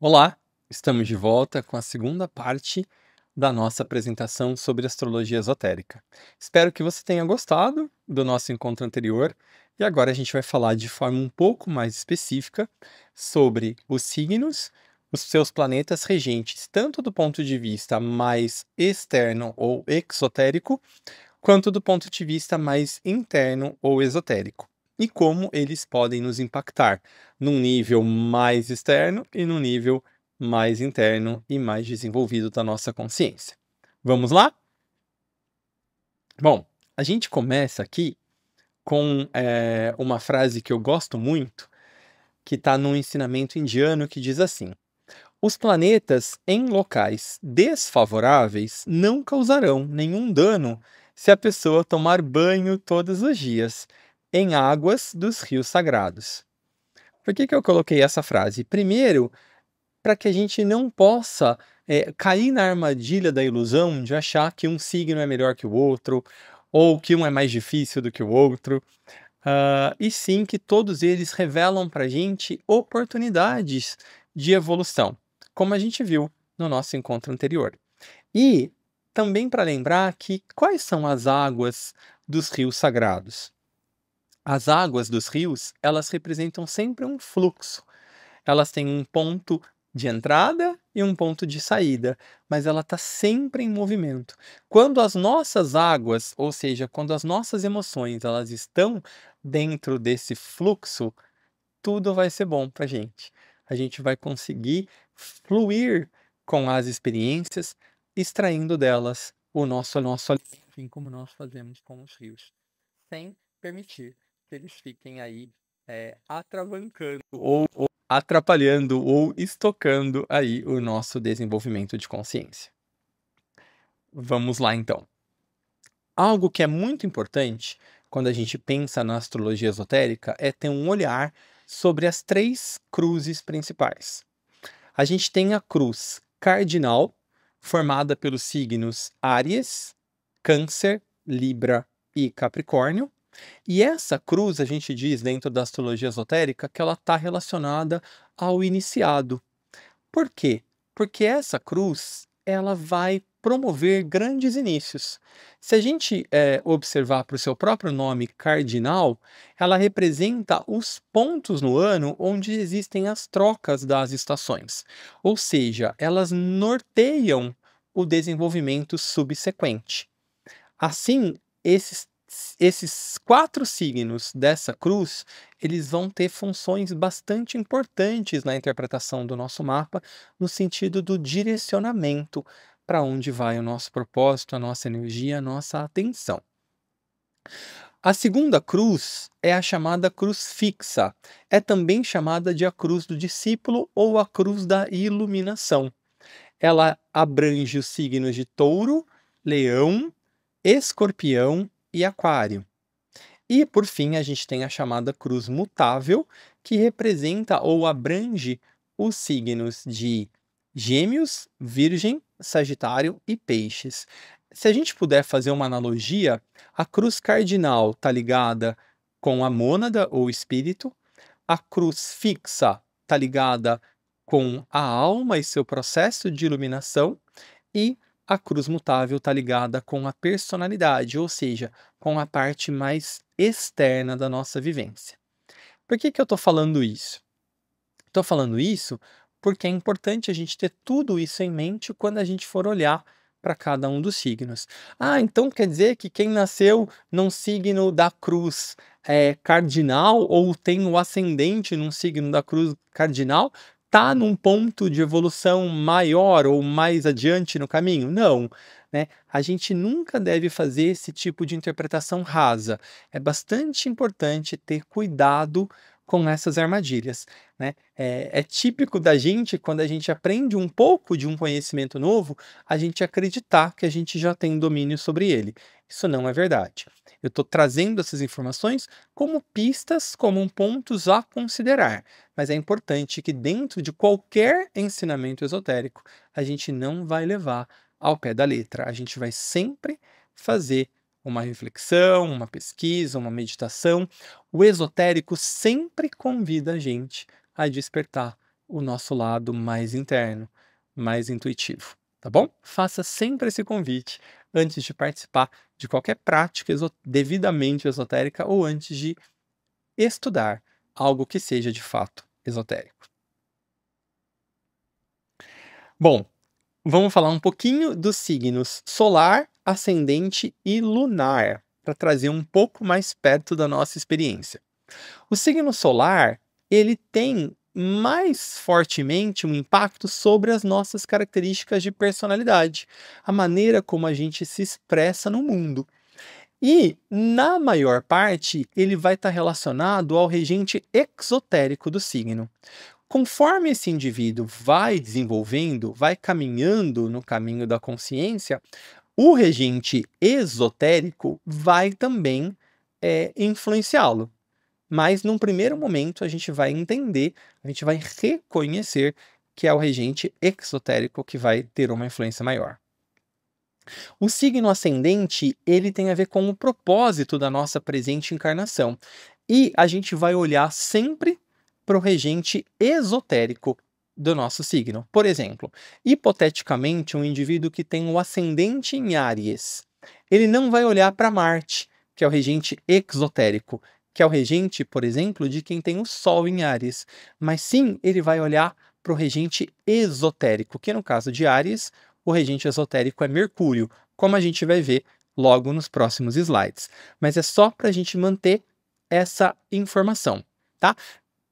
Olá, estamos de volta com a segunda parte da nossa apresentação sobre astrologia esotérica. Espero que você tenha gostado do nosso encontro anterior e agora a gente vai falar de forma um pouco mais específica sobre os signos, os seus planetas regentes, tanto do ponto de vista mais externo ou exotérico, quanto do ponto de vista mais interno ou esotérico, e como eles podem nos impactar num nível mais externo e num nível mais interno e mais desenvolvido da nossa consciência. Vamos lá? Bom, a gente começa aqui com uma frase que eu gosto muito, que está num ensinamento indiano que diz assim: os planetas em locais desfavoráveis não causarão nenhum dano se a pessoa tomar banho todos os dias em águas dos rios sagrados. Por que eu coloquei essa frase? Primeiro, para que a gente não possa cair na armadilha da ilusão de achar que um signo é melhor que o outro, ou que um é mais difícil do que o outro. E sim que todos eles revelam para a gente oportunidades de evolução, como a gente viu no nosso encontro anterior. E também para lembrar que quais são as águas dos rios sagrados? As águas dos rios, elas representam sempre um fluxo. Elas têm um ponto de entrada e um ponto de saída, mas ela está sempre em movimento. Quando as nossas águas, ou seja, quando as nossas emoções, elas estão dentro desse fluxo, tudo vai ser bom para a gente. A gente vai conseguir fluir com as experiências, extraindo delas o nosso alimento, assim como nós fazemos com os rios, sem permitir que eles fiquem aí atravancando ou atrapalhando ou estocando aí o nosso desenvolvimento de consciência. Vamos lá então. Algo que é muito importante quando a gente pensa na astrologia esotérica é ter um olhar sobre as três cruzes principais. A gente tem a cruz cardinal, formada pelos signos Áries, Câncer, Libra e Capricórnio. E essa cruz, a gente diz dentro da astrologia esotérica que ela está relacionada ao iniciado. Por quê? Porque essa cruz, ela vai promover grandes inícios. Se a gente observar para o seu próprio nome cardinal, ela representa os pontos no ano onde existem as trocas das estações. Ou seja, elas norteiam o desenvolvimento subsequente. Assim, esses quatro signos dessa cruz, eles vão ter funções bastante importantes na interpretação do nosso mapa, no sentido do direcionamento para onde vai o nosso propósito, a nossa energia, a nossa atenção. A segunda cruz é a chamada cruz fixa. É também chamada de a cruz do discípulo ou a cruz da iluminação. Ela abrange os signos de Touro, Leão, Escorpião e Aquário. E, por fim, a gente tem a chamada cruz mutável, que representa ou abrange os signos de Gêmeos, Virgem, Sagitário e Peixes. Se a gente puder fazer uma analogia, a cruz cardinal está ligada com a mônada ou espírito, a cruz fixa está ligada com a alma e seu processo de iluminação, e a cruz mutável está ligada com a personalidade, ou seja, com a parte mais externa da nossa vivência. Por que eu estou falando isso? Estou falando isso porque é importante a gente ter tudo isso em mente quando a gente for olhar para cada um dos signos. Então quer dizer que quem nasceu num signo da cruz cardinal ou tem o ascendente num signo da cruz cardinal está num ponto de evolução maior ou mais adiante no caminho? Não, né? A gente nunca deve fazer esse tipo de interpretação rasa. É bastante importante ter cuidado com essas armadilhas, né? É típico da gente, quando a gente aprende um pouco de um conhecimento novo, a gente acreditar que a gente já tem domínio sobre ele. Isso não é verdade. Eu estou trazendo essas informações como pistas, como pontos a considerar, mas é importante que dentro de qualquer ensinamento esotérico, a gente não vai levar ao pé da letra. A gente vai sempre fazer uma reflexão, uma pesquisa, uma meditação. O esotérico sempre convida a gente a despertar o nosso lado mais interno, mais intuitivo, tá bom? Faça sempre esse convite antes de participar de qualquer prática devidamente esotérica ou antes de estudar algo que seja de fato esotérico. Bom, vamos falar um pouquinho dos signos solar, ascendente e lunar, para trazer um pouco mais perto da nossa experiência. O signo solar, ele tem mais fortemente um impacto sobre as nossas características de personalidade, a maneira como a gente se expressa no mundo. E, na maior parte, ele vai estar relacionado ao regente exotérico do signo. Conforme esse indivíduo vai desenvolvendo, vai caminhando no caminho da consciência, o regente esotérico vai também influenciá-lo. Mas, num primeiro momento, a gente vai entender, a gente vai reconhecer que é o regente exotérico que vai ter uma influência maior. O signo ascendente, ele tem a ver com o propósito da nossa presente encarnação. E a gente vai olhar sempre para o regente esotérico do nosso signo. Por exemplo, hipoteticamente, um indivíduo que tem o ascendente em Áries, ele não vai olhar para Marte, que é o regente exotérico, que é o regente, por exemplo, de quem tem o Sol em Áries, mas sim ele vai olhar para o regente esotérico, que no caso de Áries, o regente esotérico é Mercúrio, como a gente vai ver logo nos próximos slides. Mas é só para a gente manter essa informação, tá?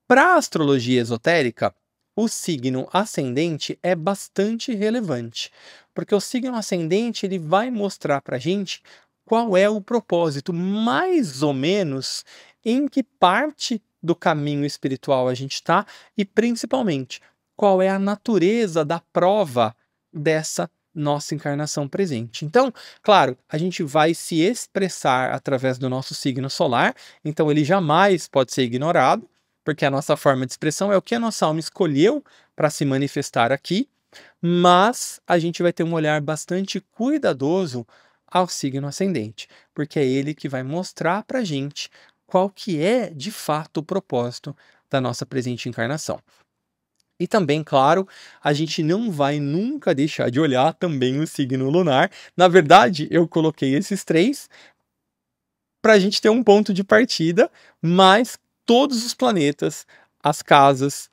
Para a astrologia esotérica, o signo ascendente é bastante relevante, porque o signo ascendente ele vai mostrar para a gente qual é o propósito, mais ou menos em que parte do caminho espiritual a gente está e, principalmente, qual é a natureza da prova dessa nossa encarnação presente. Então, claro, a gente vai se expressar através do nosso signo solar, então ele jamais pode ser ignorado, porque a nossa forma de expressão é o que a nossa alma escolheu para se manifestar aqui, mas a gente vai ter um olhar bastante cuidadoso ao signo ascendente, porque é ele que vai mostrar para a gente qual que é, de fato, o propósito da nossa presente encarnação. E também, claro, a gente não vai nunca deixar de olhar também o signo lunar. Na verdade, eu coloquei esses três para a gente ter um ponto de partida, mas todos os planetas, as casas,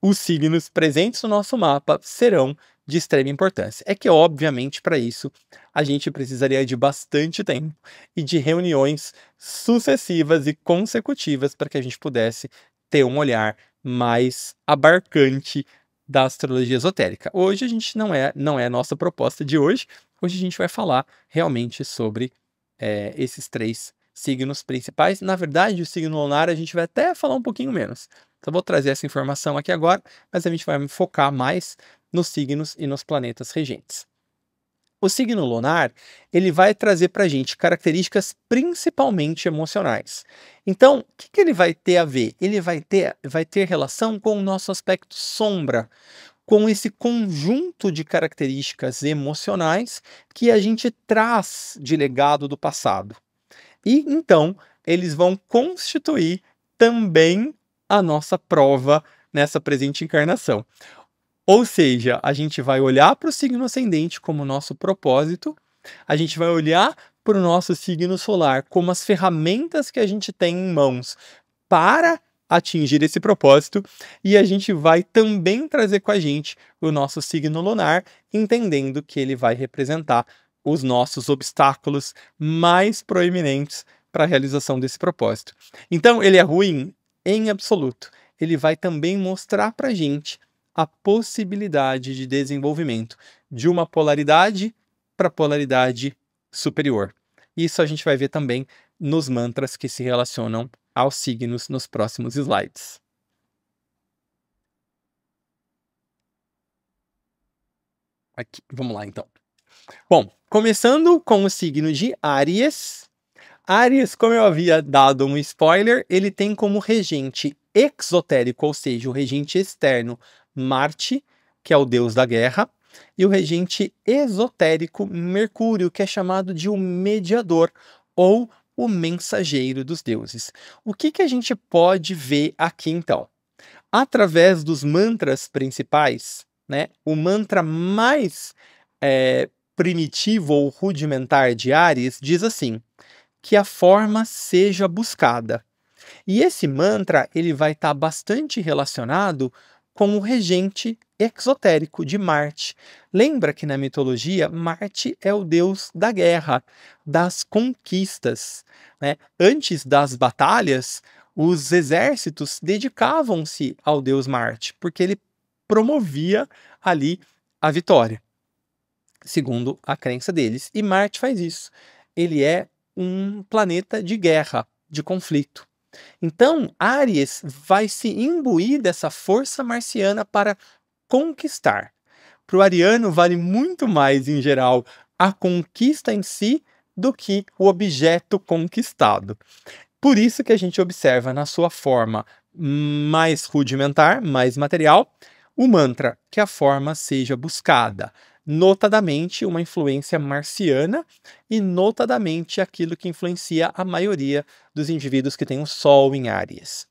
os signos presentes no nosso mapa serão de extrema importância. É que, obviamente, para isso, a gente precisaria de bastante tempo e de reuniões sucessivas e consecutivas para que a gente pudesse ter um olhar mais abarcante da astrologia esotérica. Hoje a gente não é a nossa proposta de hoje. Hoje a gente vai falar realmente sobre esses três signos principais. Na verdade, o signo lunar a gente vai até falar um pouquinho menos. Então, vou trazer essa informação aqui agora, mas a gente vai focar mais nos signos e nos planetas regentes. O signo lunar, ele vai trazer para a gente características principalmente emocionais. Então, o que ele vai ter a ver? Ele vai ter relação com o nosso aspecto sombra, com esse conjunto de características emocionais que a gente traz de legado do passado. E então, eles vão constituir também a nossa prova nessa presente encarnação. Ou seja, a gente vai olhar para o signo ascendente como nosso propósito, a gente vai olhar para o nosso signo solar como as ferramentas que a gente tem em mãos para atingir esse propósito, e a gente vai também trazer com a gente o nosso signo lunar, entendendo que ele vai representar os nossos obstáculos mais proeminentes para a realização desse propósito. Então, ele é ruim em absoluto. Ele vai também mostrar para a gente a possibilidade de desenvolvimento de uma polaridade para polaridade superior. Isso a gente vai ver também nos mantras que se relacionam aos signos nos próximos slides. Aqui, vamos lá então. Bom, começando com o signo de Áries. Áries, como eu havia dado um spoiler, ele tem como regente exotérico, ou seja, o regente externo, Marte, que é o deus da guerra, e o regente esotérico, Mercúrio, que é chamado de o mediador, ou o mensageiro dos deuses. O que a gente pode ver aqui então? através dos mantras principais, né? O mantra mais primitivo ou rudimentar de Áries diz assim: que a forma seja buscada. E esse mantra ele vai estar bastante relacionado com o regente exotérico de Marte. Lembra que na mitologia Marte é o deus da guerra, das conquistas, né? Antes das batalhas, os exércitos dedicavam-se ao deus Marte, porque ele promovia ali a vitória, segundo a crença deles. E Marte faz isso. Ele é um planeta de guerra, de conflito. Então, Áries vai se imbuir dessa força marciana para conquistar. Para o ariano, vale muito mais, em geral, a conquista em si do que o objeto conquistado. Por isso que a gente observa na sua forma mais rudimentar, mais material, o mantra que a forma seja buscada, notadamente uma influência marciana e notadamente aquilo que influencia a maioria dos indivíduos que têm o Sol em Áries.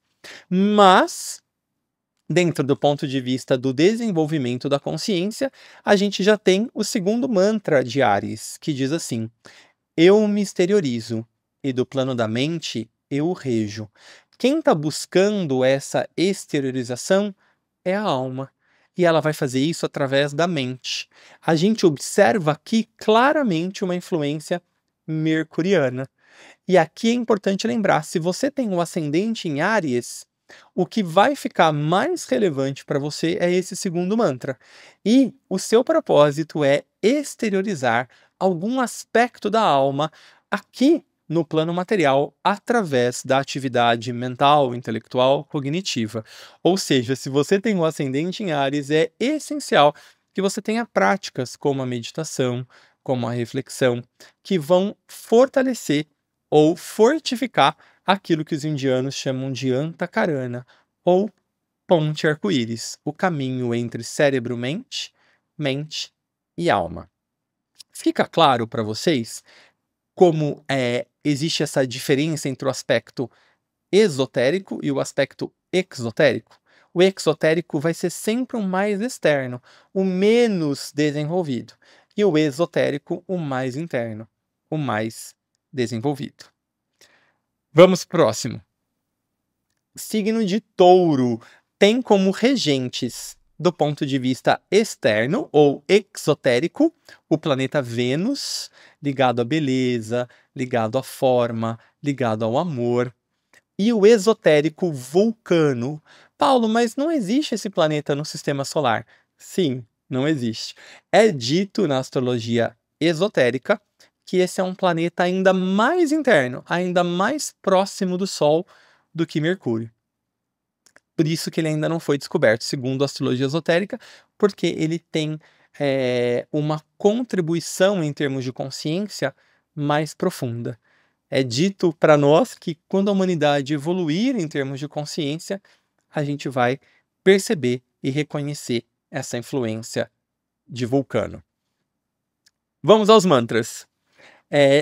Mas, dentro do ponto de vista do desenvolvimento da consciência, a gente já tem o segundo mantra de Áries, que diz assim: eu me exteriorizo e do plano da mente eu o rejo. Quem está buscando essa exteriorização é a alma. E ela vai fazer isso através da mente. A gente observa aqui claramente uma influência mercuriana. E aqui é importante lembrar: se você tem um ascendente em Áries, o que vai ficar mais relevante para você é esse segundo mantra. E o seu propósito é exteriorizar algum aspecto da alma aqui no plano material através da atividade mental, intelectual, cognitiva. Ou seja, se você tem um ascendente em Áries, é essencial que você tenha práticas como a meditação, como a reflexão, que vão fortalecer ou fortificar aquilo que os indianos chamam de Antakarana, ou ponte arco-íris, o caminho entre cérebro-mente, mente e alma. Fica claro para vocês como existe essa diferença entre o aspecto esotérico e o aspecto exotérico? O exotérico vai ser sempre o mais externo, o menos desenvolvido, e o esotérico o mais interno, o mais desenvolvido. Vamos pro próximo. Signo de Touro tem como regentes, do ponto de vista externo ou exotérico, o planeta Vênus, ligado à beleza, ligado à forma, ligado ao amor, e o esotérico Vulcano. Paulo, mas não existe esse planeta no sistema solar. Sim, não existe. É dito na astrologia esotérica que esse é um planeta ainda mais interno, ainda mais próximo do Sol do que Mercúrio. Por isso que ele ainda não foi descoberto, segundo a astrologia esotérica, porque ele tem uma contribuição em termos de consciência mais profunda. É dito para nós que quando a humanidade evoluir em termos de consciência, a gente vai perceber e reconhecer essa influência de Vulcano. Vamos aos mantras.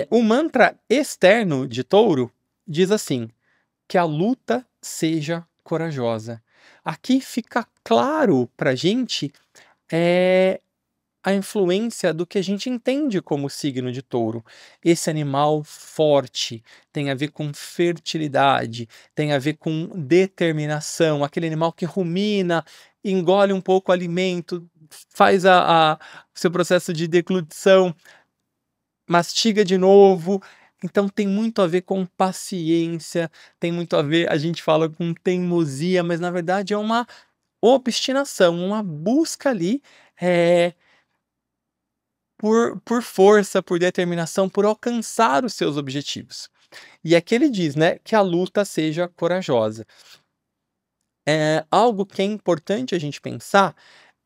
O mantra externo de Touro diz assim: que a luta seja corajosa. Aqui fica claro para a gente a influência do que a gente entende como signo de Touro. Esse animal forte tem a ver com fertilidade, tem a ver com determinação, aquele animal que rumina, engole um pouco o alimento, faz o seu processo de deglutição, mastiga de novo. Então tem muito a ver com paciência, tem muito a ver, a gente fala com teimosia, mas na verdade é uma obstinação, uma busca ali por força, por determinação, por alcançar os seus objetivos. E aqui ele diz, né, que a luta seja corajosa. Algo que é importante a gente pensar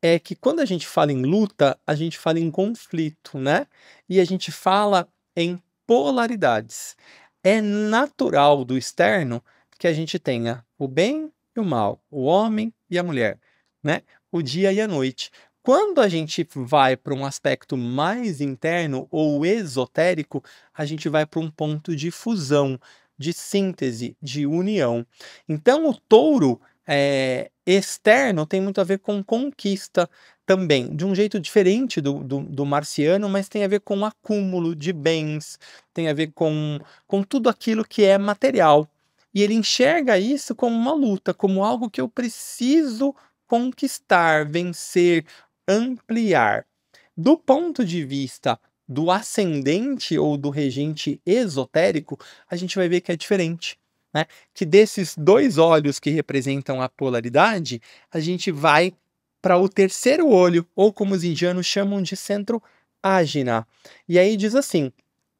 é que quando a gente fala em luta, a gente fala em conflito, né? E a gente fala em polaridades. É natural do externo que a gente tenha o bem e o mal, o homem e a mulher, né? O dia e a noite. Quando a gente vai para um aspecto mais interno ou esotérico, a gente vai para um ponto de fusão, de síntese, de união. Então, o touro externo tem muito a ver com conquista também, de um jeito diferente do marciano, mas tem a ver com acúmulo de bens, tem a ver com tudo aquilo que é material. E ele enxerga isso como uma luta, como algo que eu preciso conquistar, vencer, ampliar. Do ponto de vista do ascendente ou do regente esotérico, a gente vai ver que é diferente, né? Que desses dois olhos que representam a polaridade, a gente vai para o terceiro olho, ou como os indianos chamam de centro ágina. E aí diz assim: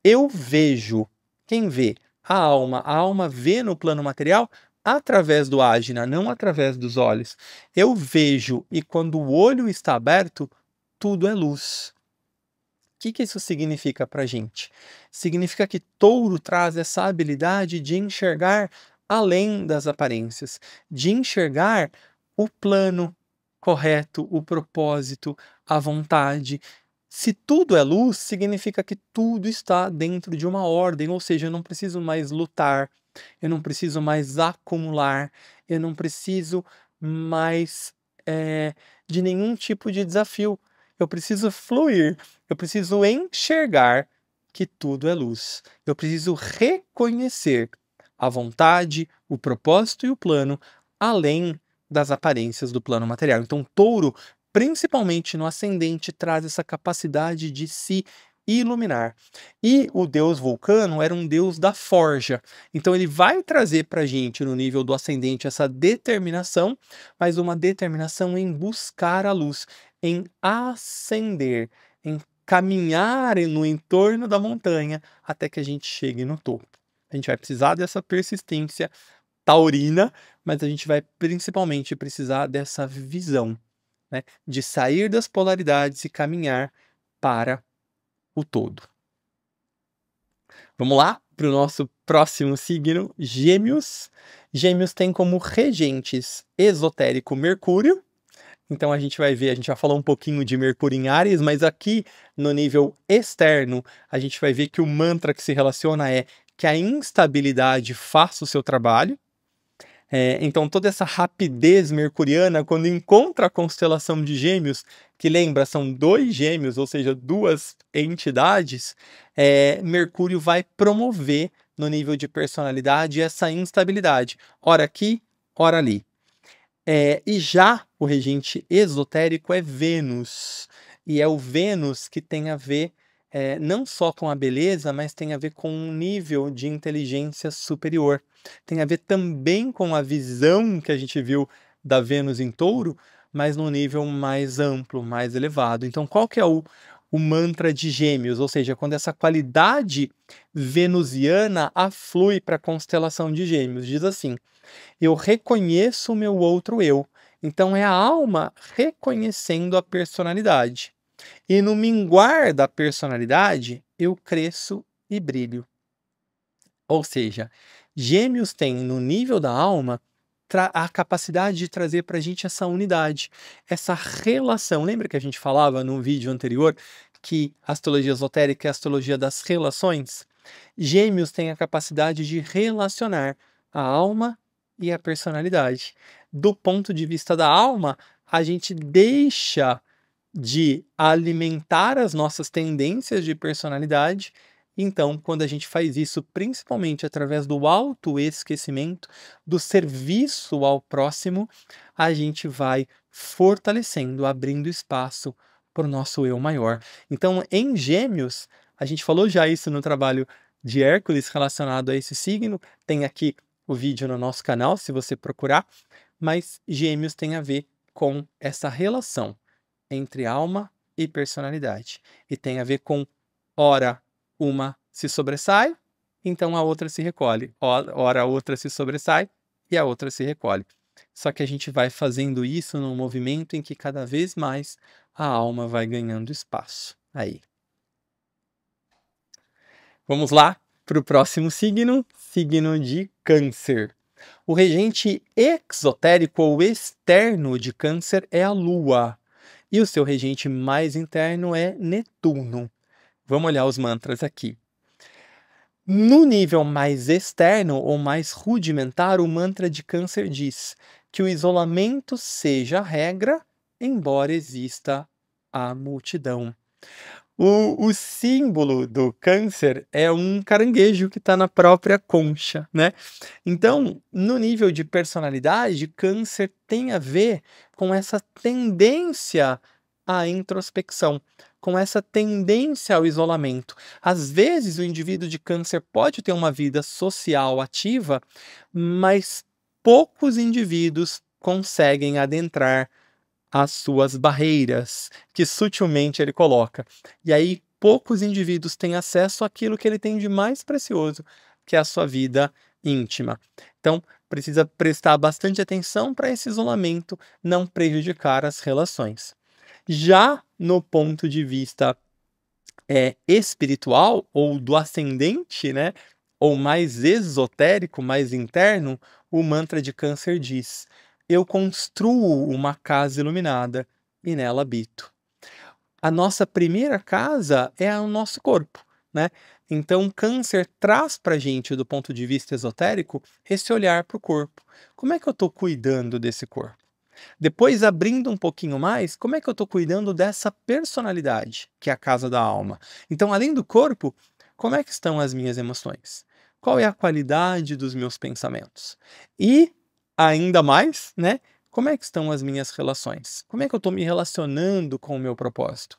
eu vejo. Quem vê? A alma. A alma vê no plano material através do ágina, não através dos olhos. Eu vejo, e quando o olho está aberto, tudo é luz. O que isso significa para a gente? Significa que touro traz essa habilidade de enxergar além das aparências, de enxergar o plano correto, o propósito, a vontade. Se tudo é luz, significa que tudo está dentro de uma ordem, ou seja, eu não preciso mais lutar, eu não preciso mais acumular, eu não preciso mais de nenhum tipo de desafio. Eu preciso fluir, eu preciso enxergar que tudo é luz. Eu preciso reconhecer a vontade, o propósito e o plano, além das aparências do plano material. Então, touro, principalmente no ascendente, traz essa capacidade de se iluminar. E o deus Vulcano era um deus da forja. Então, ele vai trazer para a gente, no nível do ascendente, essa determinação, mas uma determinação em buscar a luz, em ascender, em caminhar no entorno da montanha até que a gente chegue no topo. A gente vai precisar dessa persistência taurina, mas a gente vai principalmente precisar dessa visão, né, de sair das polaridades e caminhar para o todo. Vamos lá para o nosso próximo signo, Gêmeos. Gêmeos tem como regentes esotérico Mercúrio. Então a gente vai ver, a gente já falou um pouquinho de Mercúrio em Áries, mas aqui no nível externo, a gente vai ver que o mantra que se relaciona é que a instabilidade faça o seu trabalho. Então toda essa rapidez mercuriana, quando encontra a constelação de Gêmeos, que lembra, são dois gêmeos, ou seja, duas entidades, Mercúrio vai promover no nível de personalidade essa instabilidade, ora aqui, ora ali. E já o regente esotérico é Vênus, e é o Vênus que tem a ver não só com a beleza, mas tem a ver com um nível de inteligência superior. Tem a ver também com a visão que a gente viu da Vênus em Touro, mas num nível mais amplo, mais elevado. Então, qual que é o mantra de Gêmeos? Ou seja, quando essa qualidade venusiana aflui para a constelação de Gêmeos, diz assim: eu reconheço o meu outro eu. Então, é a alma reconhecendo a personalidade. E no minguar da personalidade, eu cresço e brilho. Ou seja, Gêmeos tem no nível da alma a capacidade de trazer para a gente essa unidade, essa relação. Lembra que a gente falava no vídeo anterior que a astrologia esotérica é a astrologia das relações? Gêmeos tem a capacidade de relacionar a alma e a personalidade. Do ponto de vista da alma, a gente deixa de alimentar as nossas tendências de personalidade. Então, quando a gente faz isso, principalmente através do autoesquecimento, do serviço ao próximo, a gente vai fortalecendo, abrindo espaço para o nosso eu maior. Então, em Gêmeos, a gente falou já isso no trabalho de Hércules relacionado a esse signo, tem aqui o vídeo no nosso canal, se você procurar, mas Gêmeos tem a ver com essa relação entre alma e personalidade. E tem a ver com, ora, uma se sobressai, então a outra se recolhe. Ora, a outra se sobressai e a outra se recolhe. Só que a gente vai fazendo isso num movimento em que cada vez mais a alma vai ganhando espaço. Aí. Vamos lá para o próximo signo, signo de Câncer. O regente exotérico ou externo de Câncer é a Lua. E o seu regente mais interno é Netuno. Vamos olhar os mantras aqui. No nível mais externo ou mais rudimentar, o mantra de Câncer diz: que o isolamento seja a regra, embora exista a multidão. O símbolo do câncer é um caranguejo que está na própria concha, né? Então, no nível de personalidade, câncer tem a ver com essa tendência à introspecção, com essa tendência ao isolamento. Às vezes, o indivíduo de câncer pode ter uma vida social ativa, mas poucos indivíduos conseguem adentrar as suas barreiras, que sutilmente ele coloca. E aí, poucos indivíduos têm acesso àquilo que ele tem de mais precioso, que é a sua vida íntima. Então, precisa prestar bastante atenção para esse isolamento não prejudicar as relações. Já no ponto de vista espiritual, ou do ascendente, né? Ou mais esotérico, mais interno, o mantra de Câncer diz: eu construo uma casa iluminada e nela habito. A nossa primeira casa é o nosso corpo, né? Então, Câncer traz para a gente, do ponto de vista esotérico, esse olhar para o corpo. Como é que eu estou cuidando desse corpo? Depois, abrindo um pouquinho mais, como é que eu estou cuidando dessa personalidade, que é a casa da alma? Então, além do corpo, como é que estão as minhas emoções? Qual é a qualidade dos meus pensamentos? E, ainda mais, né? Como é que estão as minhas relações? Como é que eu estou me relacionando com o meu propósito?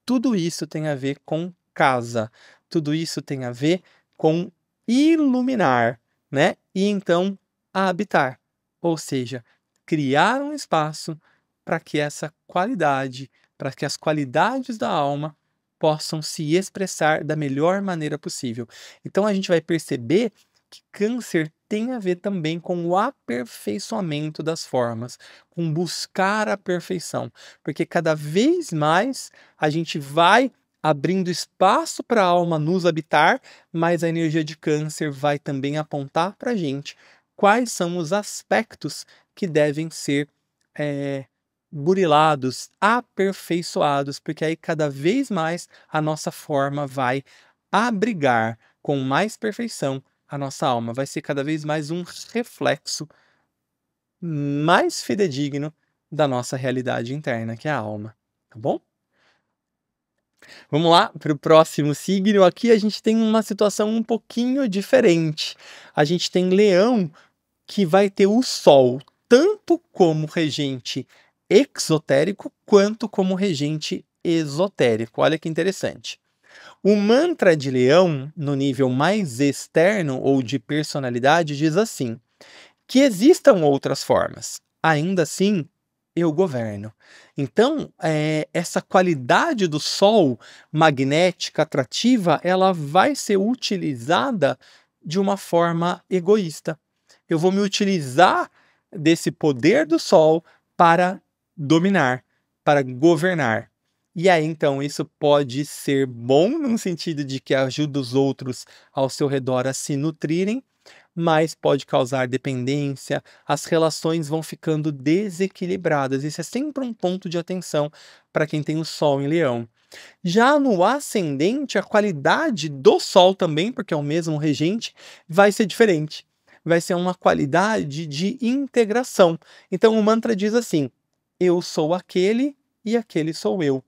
Tudo isso tem a ver com casa. Tudo isso tem a ver com iluminar, né? E então habitar. Ou seja, criar um espaço para que essa qualidade, para que as qualidades da alma possam se expressar da melhor maneira possível. Então a gente vai perceber que Câncer tem a ver também com o aperfeiçoamento das formas, com buscar a perfeição, porque cada vez mais a gente vai abrindo espaço para a alma nos habitar, mas a energia de Câncer vai também apontar para a gente quais são os aspectos que devem ser burilados, aperfeiçoados, porque aí cada vez mais a nossa forma vai abrigar com mais perfeição a nossa alma, vai ser cada vez mais um reflexo mais fidedigno da nossa realidade interna, que é a alma, tá bom? Vamos lá para o próximo signo. Aqui a gente tem uma situação um pouquinho diferente. A gente tem Leão, que vai ter o Sol tanto como regente exotérico quanto como regente esotérico. Olha que interessante. O mantra de Leão, no nível mais externo ou de personalidade, diz assim: que existam outras formas. Ainda assim, eu governo. Então, essa qualidade do Sol magnética, atrativa, ela vai ser utilizada de uma forma egoísta. Eu vou me utilizar desse poder do Sol para dominar, para governar. E aí, então, isso pode ser bom no sentido de que ajuda os outros ao seu redor a se nutrirem, mas pode causar dependência, as relações vão ficando desequilibradas. Isso é sempre um ponto de atenção para quem tem o Sol em Leão. Já no ascendente, a qualidade do Sol também, porque é o mesmo regente, vai ser diferente. Vai ser uma qualidade de integração. Então o mantra diz assim: eu sou aquele e aquele sou eu.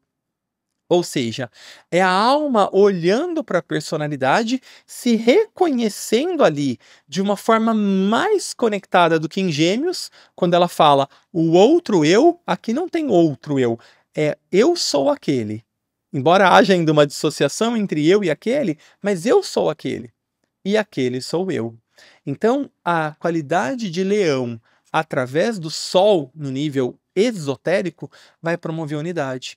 Ou seja, é a alma olhando para a personalidade, se reconhecendo ali de uma forma mais conectada do que em Gêmeos, quando ela fala o outro eu, aqui não tem outro eu, é eu sou aquele. Embora haja ainda uma dissociação entre eu e aquele, mas eu sou aquele e aquele sou eu. Então, a qualidade de Leão, através do Sol no nível esotérico, vai promover unidade.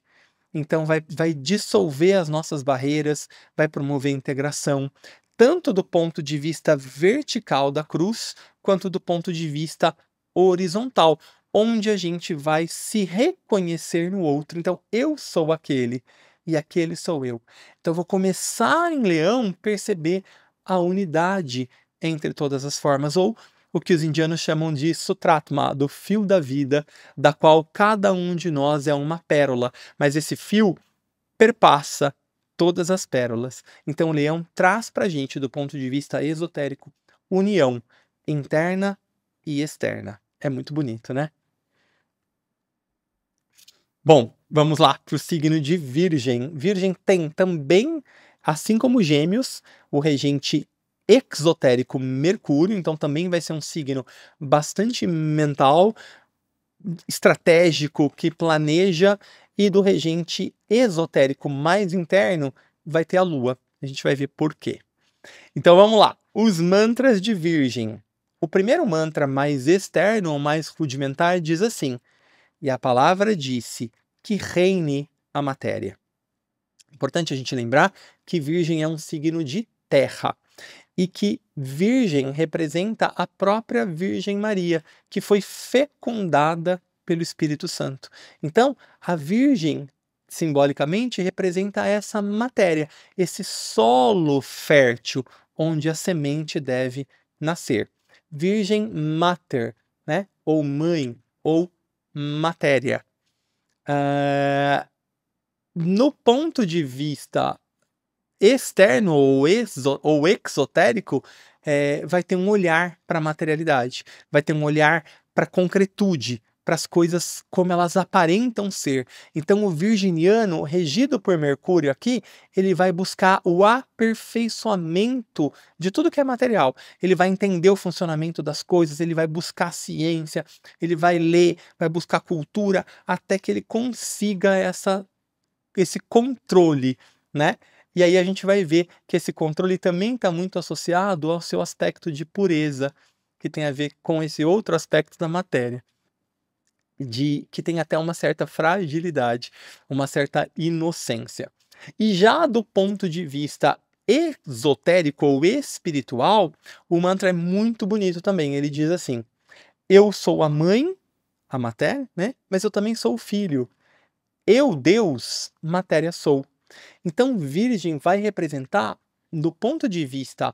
Então, vai dissolver as nossas barreiras, vai promover a integração, tanto do ponto de vista vertical da cruz, quanto do ponto de vista horizontal, onde a gente vai se reconhecer no outro. Então, eu sou aquele e aquele sou eu. Então, eu vou começar em Leão perceber a unidade entre todas as formas, ou o que os indianos chamam de Sutratma, do fio da vida, da qual cada um de nós é uma pérola, mas esse fio perpassa todas as pérolas. Então, o Leão traz para a gente, do ponto de vista esotérico, união interna e externa. É muito bonito, né? Bom, vamos lá para o signo de Virgem. Virgem tem também, assim como Gêmeos, o regente exotérico Mercúrio, então também vai ser um signo bastante mental, estratégico, que planeja, e do regente esotérico mais interno vai ter a Lua. A gente vai ver por quê. Então vamos lá. Os mantras de Virgem. O primeiro mantra mais externo ou mais rudimentar diz assim: e a palavra disse que reine a matéria. Importante a gente lembrar que Virgem é um signo de terra e que Virgem representa a própria Virgem Maria, que foi fecundada pelo Espírito Santo. Então, a Virgem, simbolicamente, representa essa matéria, esse solo fértil onde a semente deve nascer. Virgem Mater, né? Ou mãe, ou matéria. No ponto de vista externo ou exotérico, vai ter um olhar para a materialidade, vai ter um olhar para a concretude, para as coisas como elas aparentam ser. Então, o virginiano, regido por Mercúrio aqui, ele vai buscar o aperfeiçoamento de tudo que é material. Ele vai entender o funcionamento das coisas, ele vai buscar ciência, ele vai ler, vai buscar cultura, até que ele consiga esse controle, né? E aí a gente vai ver que esse controle também está muito associado ao seu aspecto de pureza, que tem a ver com esse outro aspecto da matéria, que tem até uma certa fragilidade, uma certa inocência. E já do ponto de vista esotérico ou espiritual, o mantra é muito bonito também. Ele diz assim: eu sou a mãe, a matéria, né? Mas eu também sou o filho. Eu, Deus, matéria sou. Então, Virgem vai representar, do ponto de vista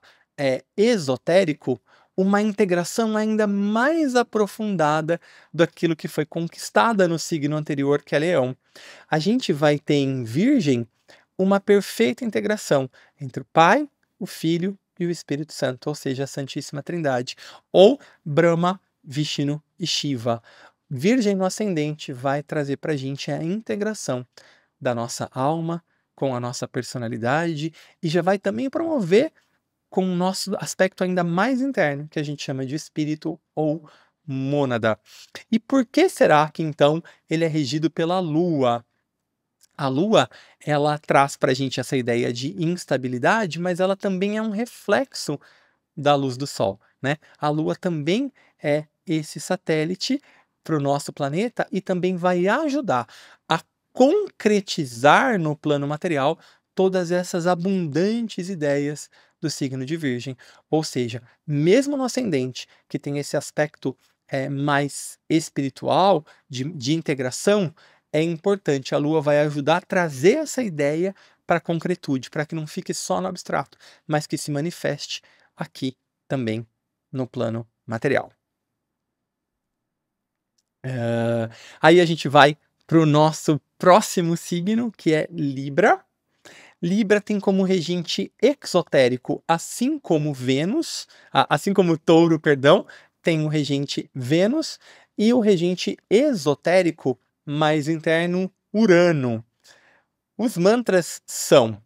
esotérico, uma integração ainda mais aprofundada daquilo que foi conquistada no signo anterior, que é Leão. A gente vai ter em Virgem uma perfeita integração entre o Pai, o Filho e o Espírito Santo, ou seja, a Santíssima Trindade, ou Brahma, Vishnu e Shiva. Virgem no ascendente vai trazer para a gente a integração da nossa alma com a nossa personalidade e já vai também promover com o nosso aspecto ainda mais interno, que a gente chama de espírito ou mônada. E por que será que então ele é regido pela Lua? A Lua, ela traz para a gente essa ideia de instabilidade, mas ela também é um reflexo da luz do Sol, né? A Lua também é esse satélite para o nosso planeta e também vai ajudar a concretizar no plano material todas essas abundantes ideias do signo de Virgem. Ou seja, mesmo no ascendente, que tem esse aspecto mais espiritual, de integração, é importante. A Lua vai ajudar a trazer essa ideia para a concretude, para que não fique só no abstrato, mas que se manifeste aqui também no plano material. Aí a gente vai para o nosso próximo signo, que é Libra. Libra tem como regente exotérico, assim como Vênus, assim como Touro, perdão, tem o regente Vênus, e o regente esotérico mais interno, Urano. Os mantras são: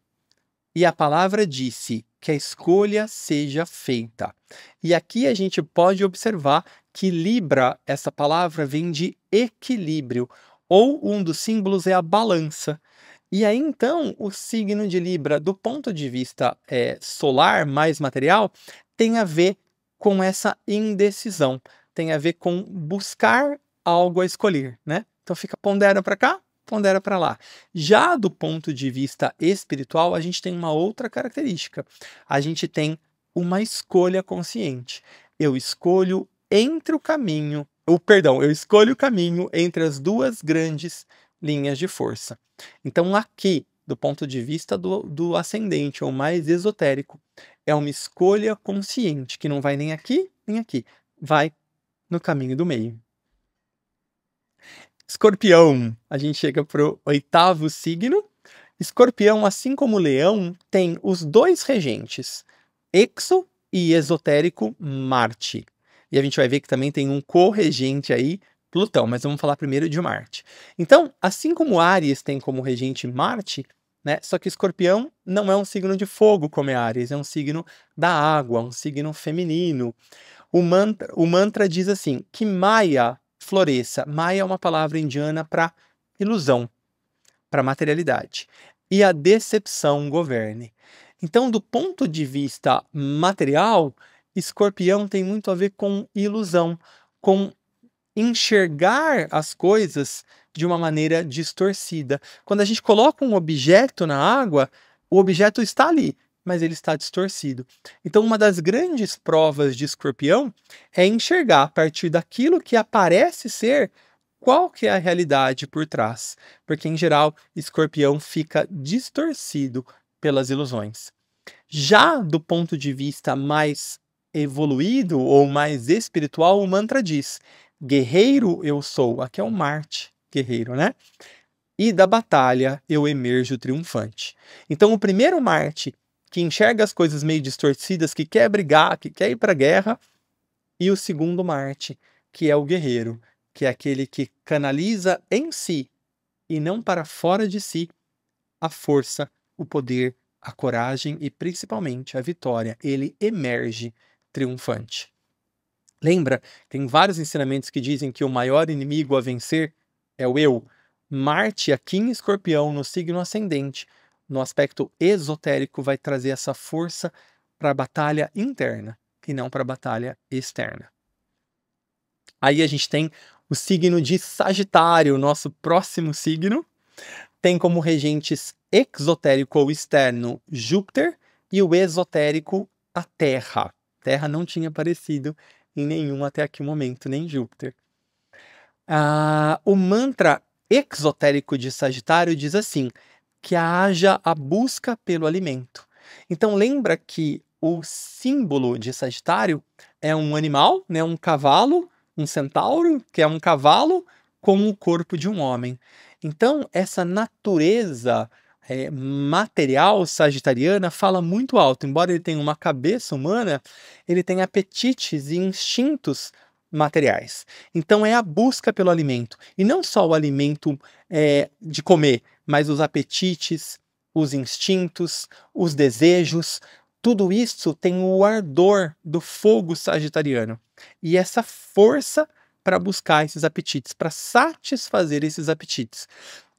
e a palavra disse que a escolha seja feita. E aqui a gente pode observar que Libra, essa palavra, vem de equilíbrio, ou um dos símbolos é a balança. E aí, então, o signo de Libra, do ponto de vista solar, mais material, tem a ver com essa indecisão, tem a ver com buscar algo a escolher, né? Então fica pondera para cá, pondera para lá. Já do ponto de vista espiritual, a gente tem uma outra característica. A gente tem uma escolha consciente. Eu escolho entre o caminho, eu escolho o caminho entre as duas grandes linhas de força. Então, aqui, do ponto de vista do ascendente ou mais esotérico, é uma escolha consciente, que não vai nem aqui, nem aqui. Vai no caminho do meio. Escorpião, a gente chega para o oitavo signo. Escorpião, assim como Leão, tem os dois regentes, exo e esotérico Marte. E a gente vai ver que também tem um corregente aí, Plutão, mas vamos falar primeiro de Marte. Então, assim como Áries tem como regente Marte, né? Só que Escorpião não é um signo de fogo como é Áries, é um signo da água, um signo feminino. O mantra diz assim, que Maya floresça. Maya é uma palavra indiana para ilusão, para materialidade. E a decepção governe. Então, do ponto de vista material, Escorpião tem muito a ver com ilusão, com enxergar as coisas de uma maneira distorcida. Quando a gente coloca um objeto na água, o objeto está ali, mas ele está distorcido. Então, uma das grandes provas de Escorpião é enxergar a partir daquilo que aparece ser qual que é a realidade por trás, porque em geral Escorpião fica distorcido pelas ilusões. Já do ponto de vista mais evoluído ou mais espiritual, o mantra diz: guerreiro eu sou. Aqui é o Marte, guerreiro, né? E da batalha eu emerjo triunfante. Então, o primeiro Marte, que enxerga as coisas meio distorcidas, que quer brigar, que quer ir para a guerra, e o segundo Marte, que é o guerreiro, que é aquele que canaliza em si e não para fora de si a força, o poder, a coragem e principalmente a vitória. Ele emerge triunfante. Lembra? Tem vários ensinamentos que dizem que o maior inimigo a vencer é o eu. Marte, aqui em Escorpião, no signo ascendente, no aspecto esotérico, vai trazer essa força para a batalha interna e não para a batalha externa. Aí a gente tem o signo de Sagitário, nosso próximo signo. Tem como regentes exotérico ou externo Júpiter e o esotérico a Terra. Terra não tinha aparecido em nenhum até aqui o momento, nem Júpiter. O mantra exotérico de Sagitário diz assim, que haja a busca pelo alimento. Então lembra que o símbolo de Sagitário é um animal, né, um cavalo, um centauro, que é um cavalo com o corpo de um homem. Então essa natureza material sagitariana fala muito alto. Embora ele tenha uma cabeça humana, ele tem apetites e instintos materiais. Então é a busca pelo alimento. E não só o alimento de comer, mas os apetites, os instintos, os desejos. Tudo isso tem o ardor do fogo sagitariano. E essa força para buscar esses apetites, para satisfazer esses apetites.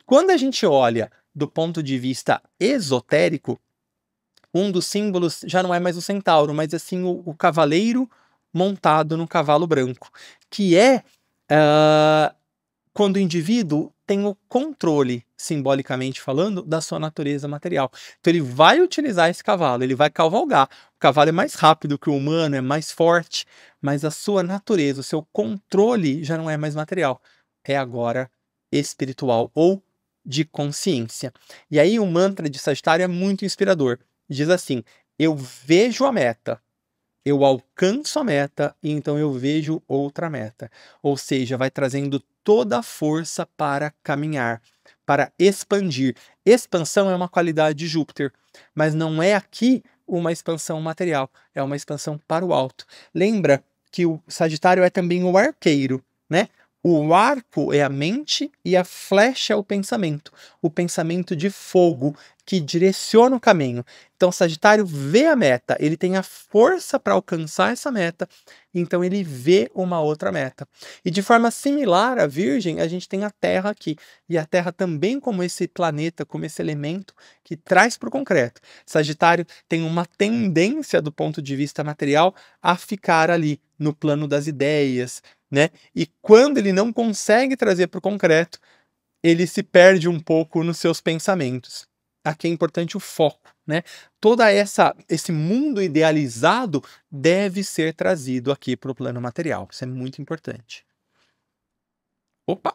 Quando a gente olha do ponto de vista esotérico, um dos símbolos já não é mais o centauro, mas assim o cavaleiro montado no cavalo branco, que é quando o indivíduo tem o controle, simbolicamente falando, da sua natureza material. Então ele vai utilizar esse cavalo, ele vai cavalgar. O cavalo é mais rápido que o humano, é mais forte, mas a sua natureza, o seu controle já não é mais material, é agora espiritual ou de consciência. E aí o mantra de Sagitário é muito inspirador. Diz assim: eu vejo a meta, eu alcanço a meta e então eu vejo outra meta. Ou seja, vai trazendo toda a força para caminhar, para expandir. Expansão é uma qualidade de Júpiter, mas não é aqui uma expansão material, é uma expansão para o alto. Lembra que o Sagitário é também o arqueiro, né? O arco é a mente e a flecha é o pensamento de fogo que direciona o caminho. Então, o Sagitário vê a meta, ele tem a força para alcançar essa meta, então ele vê uma outra meta. E de forma similar à Virgem, a gente tem a Terra aqui, e a Terra também como esse planeta, como esse elemento que traz para o concreto. Sagitário tem uma tendência do ponto de vista material a ficar ali no plano das ideias, né? E quando ele não consegue trazer para o concreto, ele se perde um pouco nos seus pensamentos. Aqui é importante o foco, né? Esse mundo idealizado deve ser trazido aqui para o plano material. Isso é muito importante. Opa!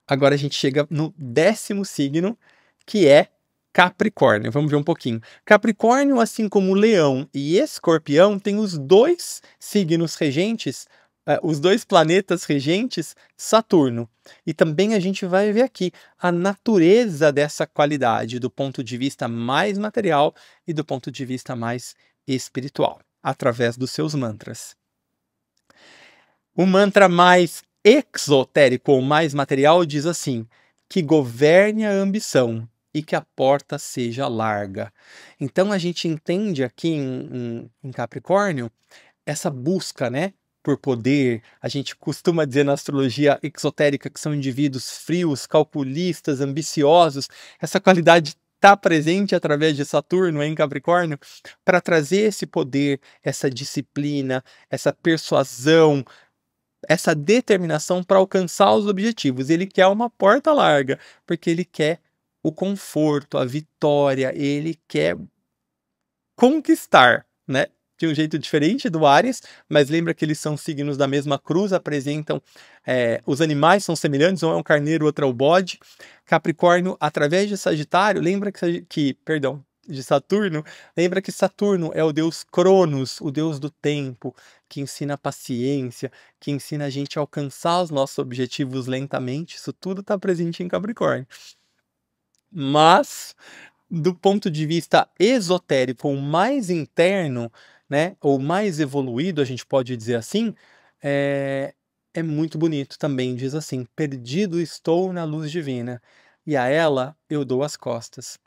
Agora a gente chega no 10º signo, que é Capricórnio. Vamos ver um pouquinho. Capricórnio, assim como Leão e Escorpião, tem os dois signos regentes, os dois planetas regentes, Saturno. E também a gente vai ver aqui a natureza dessa qualidade do ponto de vista mais material e do ponto de vista mais espiritual, através dos seus mantras. O mantra mais exotérico ou mais material diz assim: que governe a ambição e que a porta seja larga. Então a gente entende aqui em Capricórnio essa busca, né, por poder. A gente costuma dizer na astrologia exotérica que são indivíduos frios, calculistas, ambiciosos. Essa qualidade está presente através de Saturno em Capricórnio para trazer esse poder, essa disciplina, essa persuasão, essa determinação para alcançar os objetivos. Ele quer uma porta larga, porque ele quer o conforto, a vitória, ele quer conquistar, né? De um jeito diferente do Áries, mas lembra que eles são signos da mesma cruz, apresentam os animais são semelhantes, um é um carneiro, outro é o bode. Capricórnio, através de Sagitário, lembra perdão, de Saturno, lembra que Saturno é o deus Cronos, o deus do tempo, que ensina paciência, que ensina a gente a alcançar os nossos objetivos lentamente. Isso tudo está presente em Capricórnio. Mas do ponto de vista esotérico, ou mais interno, né, ou mais evoluído, a gente pode dizer assim, é muito bonito também. Diz assim: perdido estou na luz divina, e a ela eu dou as costas.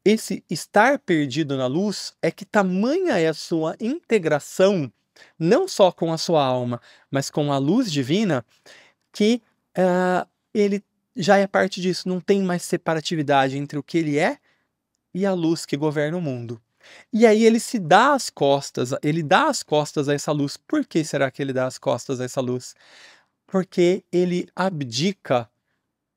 Esse estar perdido na luz é que tamanha é a sua integração, não só com a sua alma, mas com a luz divina, que ele já é parte disso, não tem mais separatividade entre o que ele é e a luz que governa o mundo. E aí ele se dá as costas, ele dá as costas a essa luz. Por que será que ele dá as costas a essa luz? Porque ele abdica.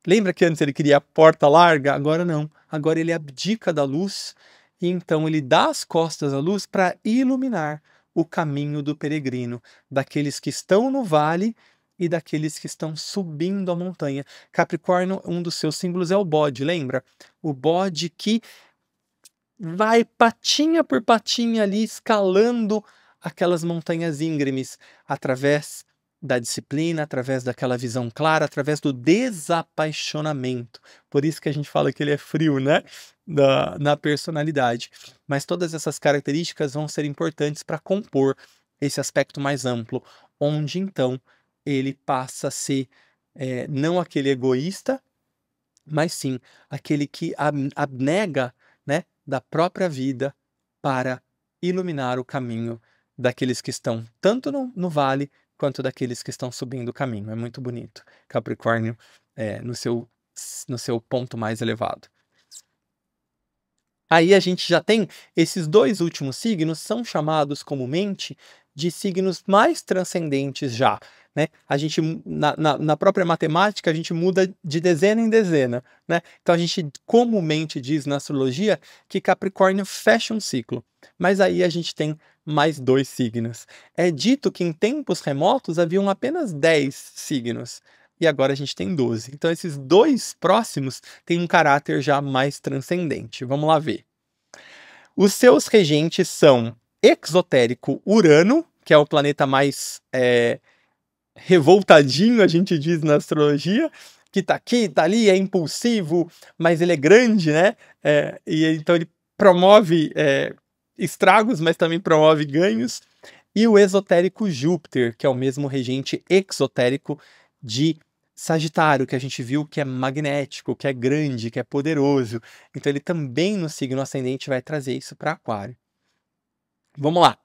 Lembra que antes ele queria a porta larga? Agora não. Agora ele abdica da luz e então ele dá as costas à luz para iluminar o caminho do peregrino, daqueles que estão no vale e daqueles que estão subindo a montanha. Capricórnio, um dos seus símbolos é o bode, lembra? O bode que vai patinha por patinha ali escalando aquelas montanhas íngremes através da disciplina, através daquela visão clara, através do desapaixonamento. Por isso que a gente fala que ele é frio, né? Na personalidade. Mas todas essas características vão ser importantes para compor esse aspecto mais amplo, onde então ele passa a ser não aquele egoísta, mas sim aquele que abnega, né, da própria vida para iluminar o caminho daqueles que estão tanto no vale quanto daqueles que estão subindo o caminho. É muito bonito. Capricórnio no seu ponto mais elevado. Aí a gente já tem esses dois últimos signos, são chamados comumente de signos mais transcendentes já, né? A gente, na própria matemática, a gente muda de dezena em dezena, né? Então a gente comumente diz na astrologia que Capricórnio fecha um ciclo, mas aí a gente tem mais dois signos. É dito que em tempos remotos haviam apenas 10 signos, e agora a gente tem 12. Então esses dois próximos têm um caráter já mais transcendente. Vamos lá ver. Os seus regentes são exotérico Urano, que é o planeta mais revoltadinho, a gente diz na astrologia, que tá aqui, tá ali, é impulsivo, mas ele é grande, né? E então ele promove estragos, mas também promove ganhos. E o esotérico Júpiter, que é o mesmo regente exotérico de Sagitário, que a gente viu que é magnético, que é grande, que é poderoso. Então ele também no signo ascendente vai trazer isso para Aquário. Vamos lá.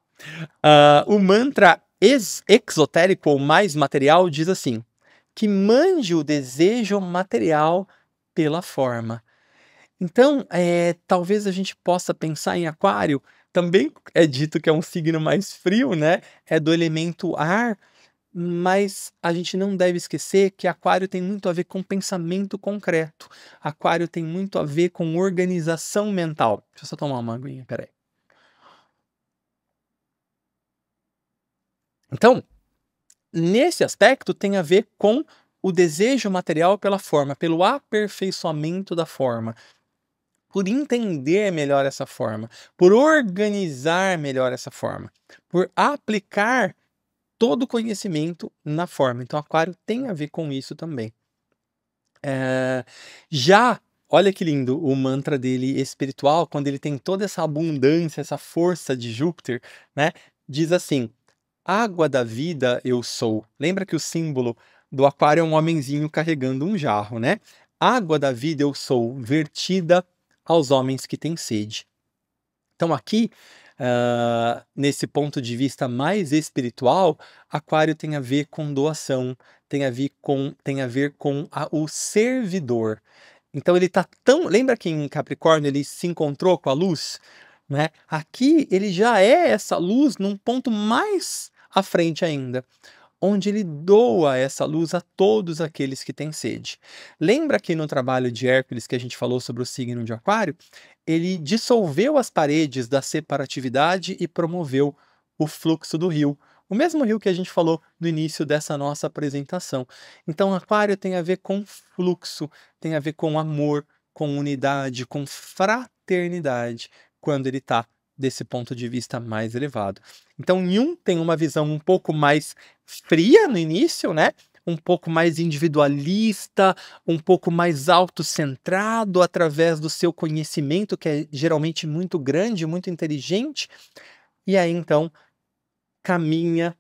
O mantra exotérico ou mais material diz assim: que mande o desejo material pela forma. Então, talvez a gente possa pensar em Aquário, também é dito que é um signo mais frio, né? É do elemento ar, mas a gente não deve esquecer que Aquário tem muito a ver com pensamento concreto. Aquário tem muito a ver com organização mental. Deixa eu só tomar uma aguinha, peraí. Então, nesse aspecto, tem a ver com o desejo material pela forma, pelo aperfeiçoamento da forma, por entender melhor essa forma, por organizar melhor essa forma, por aplicar todo o conhecimento na forma. Então, Aquário tem a ver com isso também. Já, olha que lindo o mantra dele espiritual, quando ele tem toda essa abundância, essa força de Júpiter, né? Diz assim: Água da vida eu sou. Lembra que o símbolo do aquário é um homenzinho carregando um jarro, né? Água da vida eu sou, vertida aos homens que têm sede. Então aqui, nesse ponto de vista mais espiritual, aquário tem a ver com doação, tem a ver com o servidor. Então ele tá tão... Lembra que em Capricórnio ele se encontrou com a luz? Né? Aqui ele já é essa luz num ponto mais à frente ainda, onde ele doa essa luz a todos aqueles que têm sede. Lembra que no trabalho de Hércules que a gente falou sobre o signo de Aquário, ele dissolveu as paredes da separatividade e promoveu o fluxo do rio. O mesmo rio que a gente falou no início dessa nossa apresentação. Então, Aquário tem a ver com fluxo, tem a ver com amor, com unidade, com fraternidade, quando ele está desse ponto de vista mais elevado. Então, Jung tem uma visão um pouco mais fria no início, né? Um pouco mais individualista, um pouco mais autocentrado através do seu conhecimento, que é geralmente muito grande, muito inteligente, e aí então caminha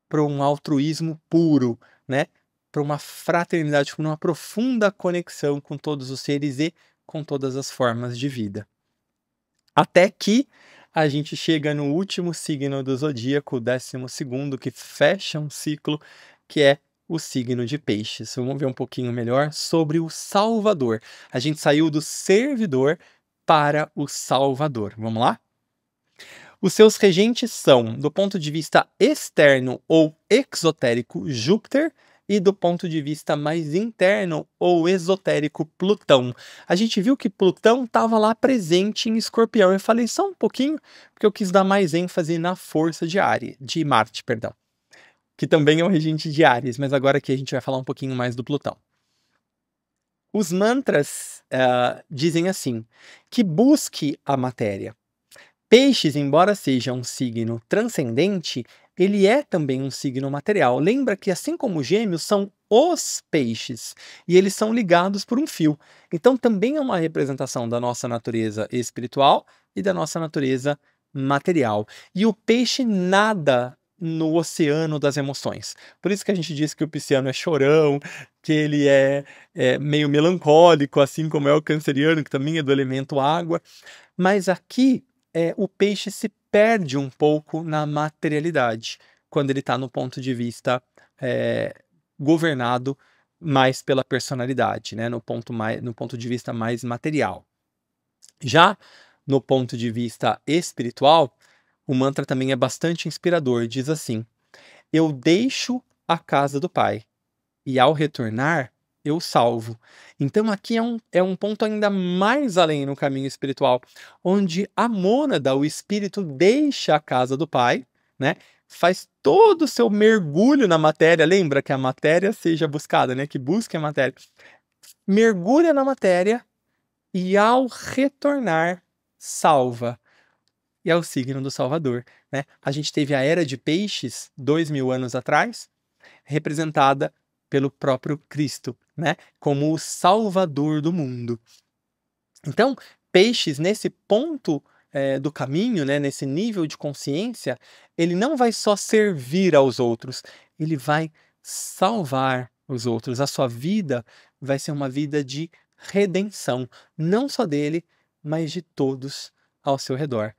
para um altruísmo puro, né? Para uma fraternidade, para uma profunda conexão com todos os seres e com todas as formas de vida. Até que a gente chega no último signo do zodíaco, o 12º, que fecha um ciclo, que é o signo de Peixes. Vamos ver um pouquinho melhor sobre o Salvador. A gente saiu do servidor para o Salvador. Vamos lá? Os seus regentes são, do ponto de vista externo ou exotérico, Júpiter, e do ponto de vista mais interno ou esotérico, Plutão. A gente viu que Plutão estava lá presente em Escorpião. Eu falei só um pouquinho, porque eu quis dar mais ênfase na força de Marte, perdão, que também é um regente de Áries, mas agora aqui a gente vai falar um pouquinho mais do Plutão. Os mantras dizem assim, que busque a matéria. Peixes, embora seja um signo transcendente, ele é também um signo material. Lembra que, assim como Gêmeos, são os peixes e eles são ligados por um fio. Então, também é uma representação da nossa natureza espiritual e da nossa natureza material. E o peixe nada no oceano das emoções. Por isso que a gente diz que o pisciano é chorão, que ele é meio melancólico, assim como é o canceriano, que também é do elemento água. Mas aqui o peixe se perde um pouco na materialidade, quando ele está no ponto de vista governado mais pela personalidade, né? no ponto de vista mais material. Já no ponto de vista espiritual, o mantra também é bastante inspirador. Diz assim: eu deixo a casa do Pai, e ao retornar, eu salvo. Então aqui é um ponto ainda mais além no caminho espiritual, onde a mônada, o espírito, deixa a casa do Pai, né? Faz todo o seu mergulho na matéria. Lembra que a matéria seja buscada, né? Que busque a matéria. Mergulha na matéria e ao retornar, salva. E é o signo do Salvador, né? A gente teve a Era de Peixes, 2000 anos atrás, representada pelo próprio Cristo, né? Como o Salvador do mundo. Então, Peixes, nesse ponto do caminho, né? Nesse nível de consciência, ele não vai só servir aos outros, ele vai salvar os outros. A sua vida vai ser uma vida de redenção, não só dele, mas de todos ao seu redor.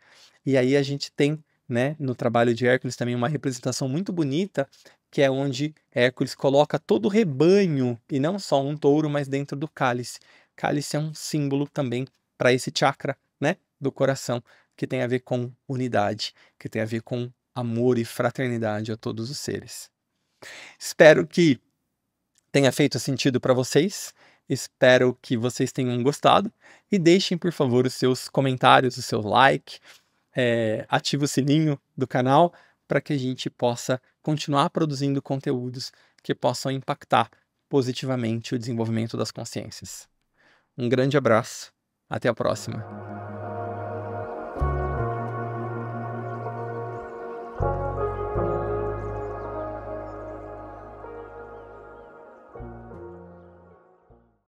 E aí a gente tem, né, no trabalho de Hércules também uma representação muito bonita, que é onde Hércules coloca todo o rebanho, e não só um touro, mas dentro do cálice. Cálice é um símbolo também para esse chakra, né, do coração, que tem a ver com unidade, que tem a ver com amor e fraternidade a todos os seres. Espero que tenha feito sentido para vocês. Espero que vocês tenham gostado. E deixem, por favor, os seus comentários, o seu like. Ative o sininho do canal para que a gente possa continuar produzindo conteúdos que possam impactar positivamente o desenvolvimento das consciências. Um grande abraço. Até a próxima.